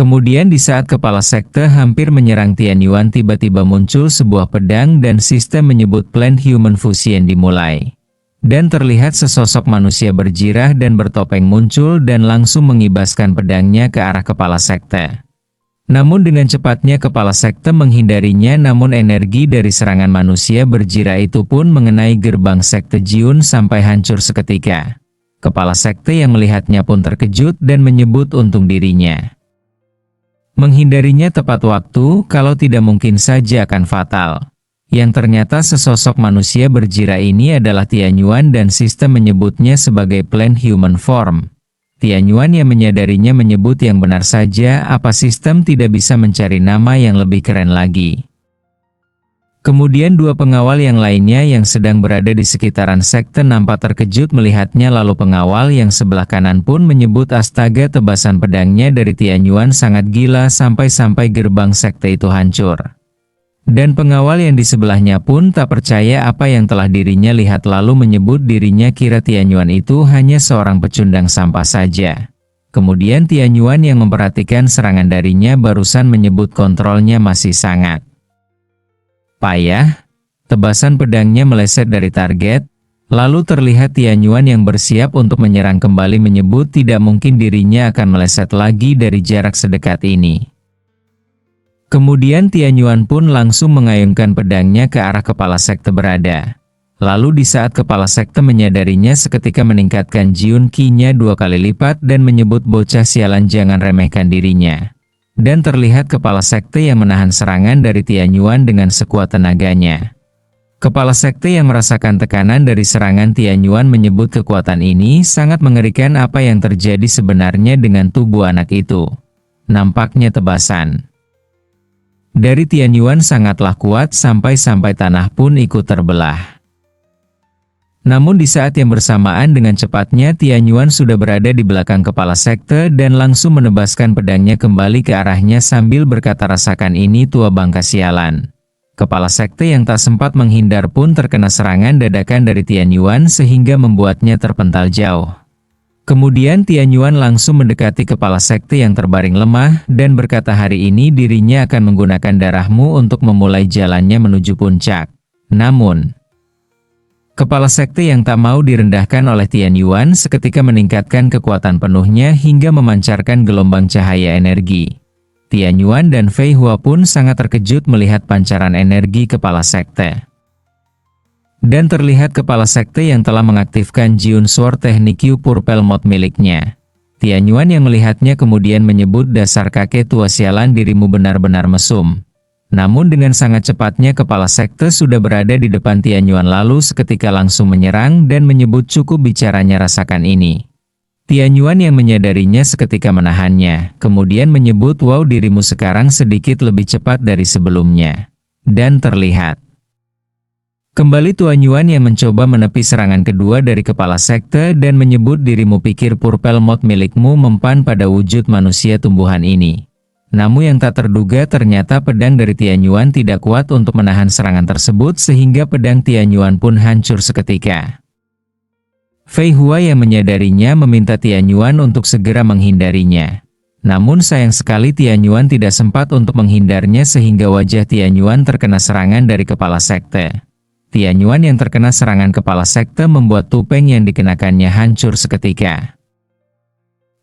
Kemudian di saat kepala sekte hampir menyerang Tianyuan, tiba-tiba muncul sebuah pedang dan sistem menyebut Plant Human Fusion dimulai. Dan terlihat sesosok manusia berjirah dan bertopeng muncul dan langsung mengibaskan pedangnya ke arah kepala sekte. Namun dengan cepatnya kepala sekte menghindarinya, namun energi dari serangan manusia berjirah itu pun mengenai gerbang sekte Jiun sampai hancur seketika. Kepala sekte yang melihatnya pun terkejut dan menyebut untung dirinya menghindarinya tepat waktu, kalau tidak mungkin saja akan fatal. Yang ternyata sesosok manusia berjirah ini adalah Tianyuan dan sistem menyebutnya sebagai Plant Human Form. Tianyuan yang menyadarinya menyebut yang benar saja, apa sistem tidak bisa mencari nama yang lebih keren lagi. Kemudian dua pengawal yang lainnya yang sedang berada di sekitaran sekte nampak terkejut melihatnya, lalu pengawal yang sebelah kanan pun menyebut astaga, tebasan pedangnya dari Tianyuan sangat gila sampai-sampai gerbang sekte itu hancur. Dan pengawal yang di sebelahnya pun tak percaya apa yang telah dirinya lihat, lalu menyebut dirinya kira Tianyuan itu hanya seorang pecundang sampah saja. Kemudian Tianyuan yang memperhatikan serangan darinya barusan menyebut kontrolnya masih sangat payah. Tebasan pedangnya meleset dari target, lalu terlihat Tianyuan yang bersiap untuk menyerang kembali menyebut tidak mungkin dirinya akan meleset lagi dari jarak sedekat ini. Kemudian Tianyuan pun langsung mengayunkan pedangnya ke arah kepala sekte berada. Lalu di saat kepala sekte menyadarinya, seketika meningkatkan Jiun Ki-nya 2 kali lipat dan menyebut bocah sialan jangan remehkan dirinya. Dan terlihat kepala sekte yang menahan serangan dari Tianyuan dengan sekuat tenaganya. Kepala sekte yang merasakan tekanan dari serangan Tianyuan menyebut kekuatan ini sangat mengerikan. Apa yang terjadi sebenarnya dengan tubuh anak itu? Nampaknya tebasan dari Tianyuan sangatlah kuat sampai-sampai tanah pun ikut terbelah. Namun di saat yang bersamaan dengan cepatnya Tianyuan sudah berada di belakang kepala sekte dan langsung menebaskan pedangnya kembali ke arahnya sambil berkata, rasakan ini tua bangka sialan. Kepala sekte yang tak sempat menghindar pun terkena serangan dadakan dari Tianyuan sehingga membuatnya terpental jauh. Kemudian Tianyuan langsung mendekati kepala sekte yang terbaring lemah dan berkata, hari ini dirinya akan menggunakan darahmu untuk memulai jalannya menuju puncak. Namun kepala sekte yang tak mau direndahkan oleh Tianyuan seketika meningkatkan kekuatan penuhnya hingga memancarkan gelombang cahaya energi. Tianyuan dan Fei Hua pun sangat terkejut melihat pancaran energi kepala sekte. Dan terlihat kepala sekte yang telah mengaktifkan Jiun Sword teknik Q Purple Mode miliknya. Tianyuan yang melihatnya kemudian menyebut, dasar kakek tua sialan, dirimu benar-benar mesum. Namun dengan sangat cepatnya kepala sekte sudah berada di depan Tianyuan lalu seketika langsung menyerang dan menyebut cukup bicaranya, rasakan ini. Tianyuan yang menyadarinya seketika menahannya, kemudian menyebut, wow, dirimu sekarang sedikit lebih cepat dari sebelumnya. Dan terlihat kembali Tianyuan yang mencoba menepi serangan kedua dari kepala sekte dan menyebut, dirimu pikir Purple Mode milikmu mempan pada wujud manusia tumbuhan ini. Namun yang tak terduga ternyata pedang dari Tianyuan tidak kuat untuk menahan serangan tersebut sehingga pedang Tianyuan pun hancur seketika. Fei Hua yang menyadarinya meminta Tianyuan untuk segera menghindarinya. Namun sayang sekali Tianyuan tidak sempat untuk menghindarnya sehingga wajah Tianyuan terkena serangan dari kepala sekte. Tianyuan yang terkena serangan kepala sekte membuat topeng yang dikenakannya hancur seketika.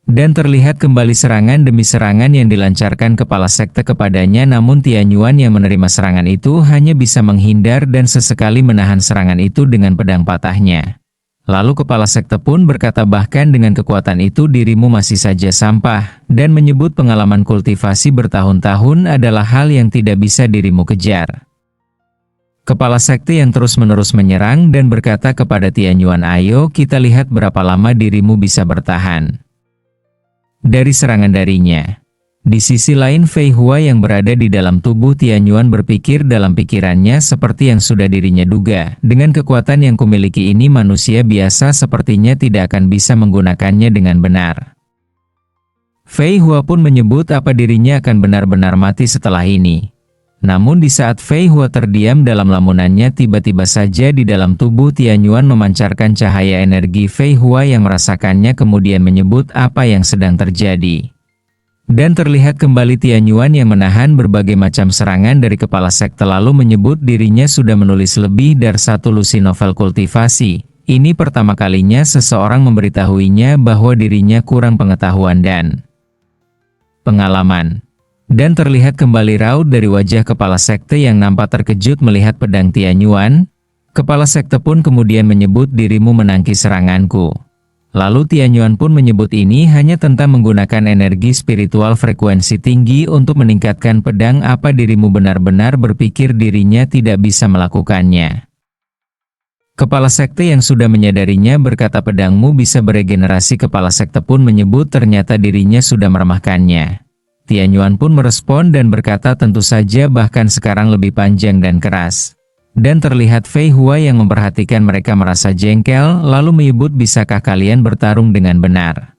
Dan terlihat kembali serangan demi serangan yang dilancarkan kepala sekte kepadanya, namun Tianyuan yang menerima serangan itu hanya bisa menghindar dan sesekali menahan serangan itu dengan pedang patahnya. Lalu kepala sekte pun berkata, bahkan dengan kekuatan itu dirimu masih saja sampah, dan menyebut pengalaman kultivasi bertahun-tahun adalah hal yang tidak bisa dirimu kejar. Kepala sekte yang terus-menerus menyerang dan berkata kepada Tianyuan, ayo kita lihat berapa lama dirimu bisa bertahan dari serangan darinya. Di sisi lain Fei Hua yang berada di dalam tubuh Tianyuan berpikir dalam pikirannya, seperti yang sudah dirinya duga, dengan kekuatan yang kumiliki ini manusia biasa sepertinya tidak akan bisa menggunakannya dengan benar. Fei Hua pun menyebut apa dirinya akan benar-benar mati setelah ini. Namun di saat Fei Hua terdiam dalam lamunannya, tiba-tiba saja di dalam tubuh Tianyuan memancarkan cahaya energi. Fei Hua yang merasakannya kemudian menyebut, apa yang sedang terjadi? Dan terlihat kembali Tianyuan yang menahan berbagai macam serangan dari kepala sekte lalu menyebut dirinya sudah menulis lebih dari 1 lusi novel kultivasi. Ini pertama kalinya seseorang memberitahuinya bahwa dirinya kurang pengetahuan dan pengalaman. Dan terlihat kembali raut dari wajah kepala sekte yang nampak terkejut melihat pedang Tianyuan. Kepala sekte pun kemudian menyebut dirimu menangkis seranganku. Lalu Tianyuan pun menyebut ini hanya tentang menggunakan energi spiritual frekuensi tinggi untuk meningkatkan pedang. Apa dirimu benar-benar berpikir dirinya tidak bisa melakukannya? Kepala sekte yang sudah menyadarinya berkata pedangmu bisa beregenerasi. Kepala sekte pun menyebut ternyata dirinya sudah meremahkannya. Tianyuan pun merespon dan berkata tentu saja bahkan sekarang lebih panjang dan keras. Dan terlihat Fei Hua yang memperhatikan mereka merasa jengkel, lalu menyebut bisakah kalian bertarung dengan benar?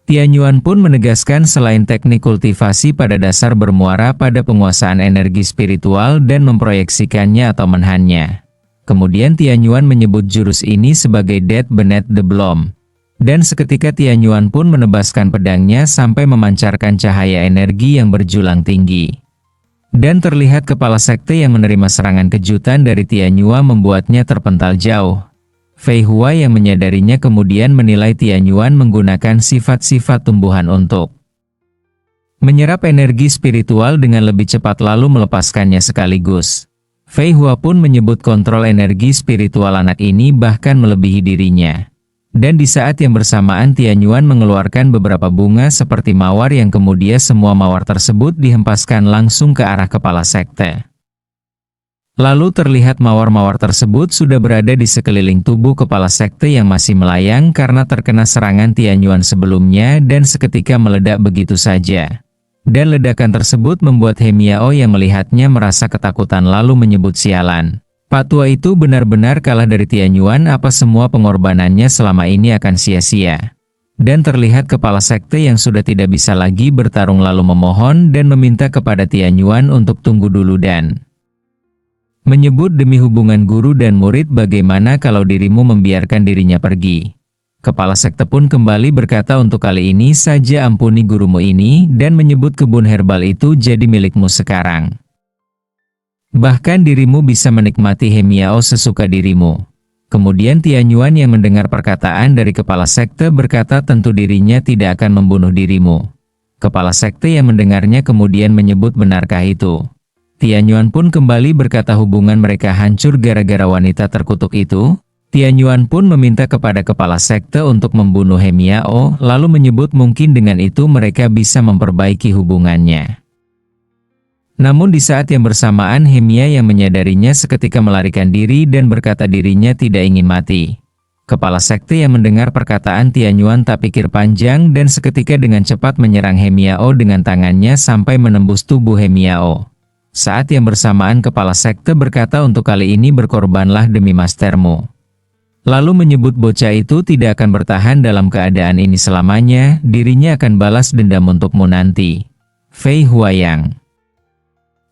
Tianyuan pun menegaskan selain teknik kultivasi pada dasar bermuara pada penguasaan energi spiritual dan memproyeksikannya atau menahannya. Kemudian Tianyuan menyebut jurus ini sebagai Dead Beneath the Bloom. Dan seketika Tianyuan pun menebaskan pedangnya sampai memancarkan cahaya energi yang berjulang tinggi. Dan terlihat kepala sekte yang menerima serangan kejutan dari Tianyuan membuatnya terpental jauh. Fei Hua yang menyadarinya kemudian menilai Tianyuan menggunakan sifat-sifat tumbuhan untuk menyerap energi spiritual dengan lebih cepat lalu melepaskannya sekaligus. Fei Hua pun menyebut kontrol energi spiritual anak ini bahkan melebihi dirinya. Dan di saat yang bersamaan Tianyuan mengeluarkan beberapa bunga seperti mawar yang kemudian semua mawar tersebut dihempaskan langsung ke arah kepala sekte. Lalu terlihat mawar-mawar tersebut sudah berada di sekeliling tubuh kepala sekte yang masih melayang karena terkena serangan Tianyuan sebelumnya dan seketika meledak begitu saja. Dan ledakan tersebut membuat He Miao yang melihatnya merasa ketakutan lalu menyebut sialan. Pak tua itu benar-benar kalah dari Tianyuan, apa semua pengorbanannya selama ini akan sia-sia. Dan terlihat kepala sekte yang sudah tidak bisa lagi bertarung lalu memohon dan meminta kepada Tianyuan untuk tunggu dulu dan menyebut demi hubungan guru dan murid bagaimana kalau dirimu membiarkan dirinya pergi. Kepala sekte pun kembali berkata untuk kali ini saja ampuni gurumu ini dan menyebut kebun herbal itu jadi milikmu sekarang. Bahkan dirimu bisa menikmati He Miao sesuka dirimu. Kemudian Tianyuan yang mendengar perkataan dari kepala sekte berkata tentu dirinya tidak akan membunuh dirimu. Kepala sekte yang mendengarnya kemudian menyebut benarkah itu? Tianyuan pun kembali berkata hubungan mereka hancur gara-gara wanita terkutuk itu. Tianyuan pun meminta kepada kepala sekte untuk membunuh He Miao, lalu menyebut mungkin dengan itu mereka bisa memperbaiki hubungannya. Namun di saat yang bersamaan He Miao yang menyadarinya seketika melarikan diri dan berkata dirinya tidak ingin mati. Kepala sekte yang mendengar perkataan Tianyuan tak pikir panjang dan seketika dengan cepat menyerang He Miao dengan tangannya sampai menembus tubuh He Miao. Saat yang bersamaan kepala sekte berkata untuk kali ini berkorbanlah demi mastermu. Lalu menyebut bocah itu tidak akan bertahan dalam keadaan ini selamanya, dirinya akan balas dendam untukmu nanti. Fei Hua yang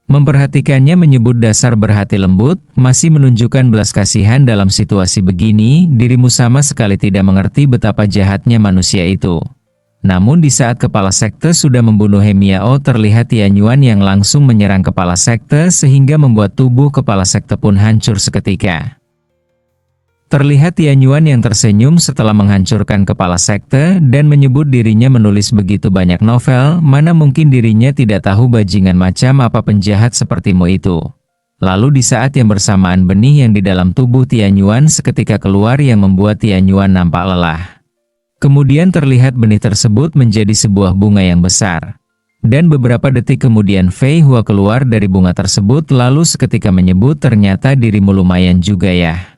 memperhatikannya menyebut dasar berhati lembut, masih menunjukkan belas kasihan dalam situasi begini, dirimu sama sekali tidak mengerti betapa jahatnya manusia itu. Namun di saat kepala sekte sudah membunuh He Miao terlihat Tianyuan yang langsung menyerang kepala sekte sehingga membuat tubuh kepala sekte pun hancur seketika. Terlihat Tianyuan yang tersenyum setelah menghancurkan kepala sekte dan menyebut dirinya menulis begitu banyak novel, mana mungkin dirinya tidak tahu bajingan macam apa penjahat sepertimu itu. Lalu di saat yang bersamaan benih yang di dalam tubuh Tianyuan seketika keluar yang membuat Tianyuan nampak lelah. Kemudian terlihat benih tersebut menjadi sebuah bunga yang besar. Dan beberapa detik kemudian Fei Hua keluar dari bunga tersebut lalu seketika menyebut ternyata dirimu lumayan juga ya.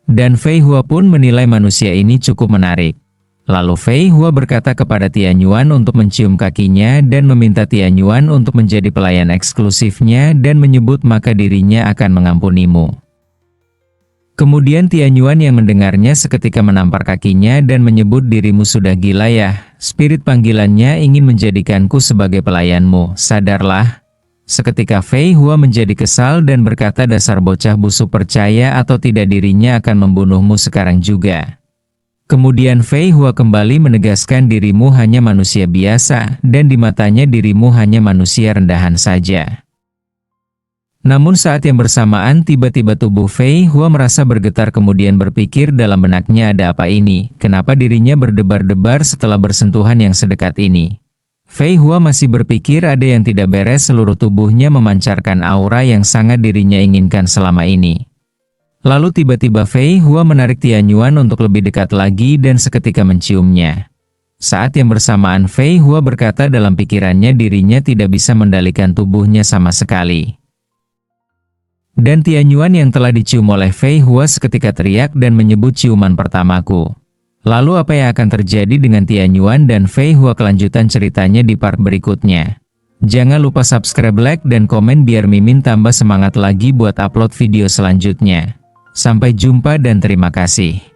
Dan Fei Hua pun menilai manusia ini cukup menarik. Lalu Fei Hua berkata kepada Tianyuan untuk mencium kakinya dan meminta Tianyuan untuk menjadi pelayan eksklusifnya dan menyebut maka dirinya akan mengampunimu. Kemudian Tianyuan yang mendengarnya seketika menampar kakinya dan menyebut dirimu sudah gila ya, spirit panggilannya ingin menjadikanku sebagai pelayanmu, sadarlah. Seketika Fei Hua menjadi kesal dan berkata dasar bocah busuk percaya atau tidak dirinya akan membunuhmu sekarang juga. Kemudian Fei Hua kembali menegaskan dirimu hanya manusia biasa, dan di matanya dirimu hanya manusia rendahan saja. Namun saat yang bersamaan tiba-tiba tubuh Fei Hua merasa bergetar kemudian berpikir dalam benaknya ada apa ini, kenapa dirinya berdebar-debar setelah bersentuhan yang sedekat ini. Fei Hua masih berpikir ada yang tidak beres, seluruh tubuhnya memancarkan aura yang sangat dirinya inginkan selama ini. Lalu tiba-tiba Fei Hua menarik Tianyuan untuk lebih dekat lagi dan seketika menciumnya. Saat yang bersamaan Fei Hua berkata dalam pikirannya dirinya tidak bisa mendalikan tubuhnya sama sekali. Dan Tianyuan yang telah dicium oleh Fei Hua seketika teriak dan menyebut ciuman pertamaku. Lalu apa yang akan terjadi dengan Tianyuan dan Fei Hua, kelanjutan ceritanya di part berikutnya. Jangan lupa subscribe, like, dan komen biar Mimin tambah semangat lagi buat upload video selanjutnya. Sampai jumpa dan terima kasih.